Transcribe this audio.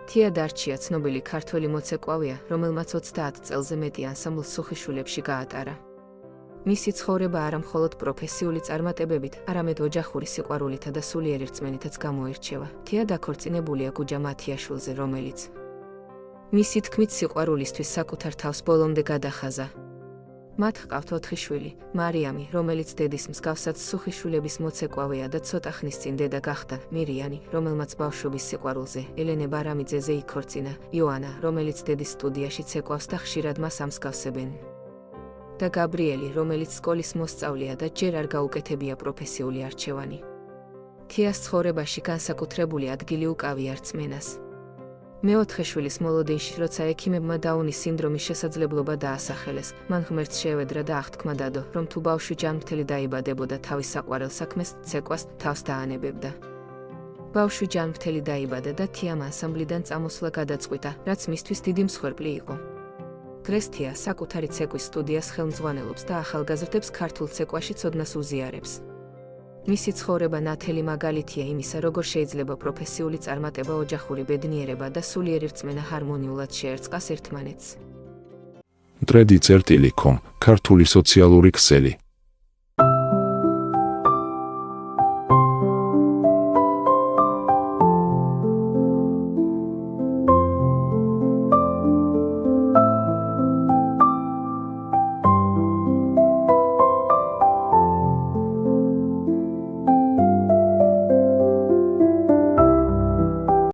თია დარჩია ცნობილი ქართველი მოცეკვავეა, რომელმაც 30 წელზე მეტი ანსამბლ სუხიშვილებში გაატარა. მისი ცხოვრება არა მხოლოდ პროფესიული წარმატებებით, არამედ ოჯახური სიყვარულითა და სულიერი რწმენითაც გამოირჩევა. თია დაქორწინებულია გუჯა მათიაშვილზე, რომელიც მისი თქმით სიყვარულისთვის საკუთარ თავს ბოლომდე გადახაზა. მათ ჰყავთ 4 შვილი: მარიამი, რომელიც დედის მსგავსად სუხიშვილების მოცეკვავეა და ცოტა ხნის წინ დედა გახდა; მირიანი, რომელმაც ბავშვობის სიყვარულზე; ელენე ბარამიძეზე იქორწინა; იოანა, რომელიც დედის სტუდიაში ცეკვავს და ხშირად მას ამსგავსებენ; და გაბრიელი, რომელიც სკოლის მოსწავლეა და ჯერ არ გაუკეთებია პროფესიული არჩევანი. თიას ცხოვრებაში განსაკუთრებული ადგილი უკავია რწმენას. მეოთხე შვილის მოლოდინში, როცა ექიმებმა დაუნის სინდრომის შესაძლებლობა დაასახელეს, მან ღმერთს შეევედრა და აღთქმა დადო, რომ თუ ბავშვი ჯანმრთელი დაიბადებოდა, თავის საყვარელ საქმეს, ცეკვას, თავს დაანებებდა. ბავშვი ჯანმრთელი დაიბადა და თიამ ანსამბლიდან წამოსვლა გადაწყვიტა, რაც მისთვის დიდი მსხვერპლი იყო. დღეს თია საკუთარი ცეკვის სტუდიას ხელმძღვანელობს და ახალგაზრდებს ქართულ ცეკვაში ცოდნას უზიარებს. მისი ცხოვრება ნათელი მაგალითია იმისა, როგორ შეიძლება პროფესიული წარმატება, ოჯახური ბედნიერება და სულიერი რწმენა ჰარმონიულად შეერწყას ერთმანეთს. Tredi.com ქართული სოციალური ქსელი.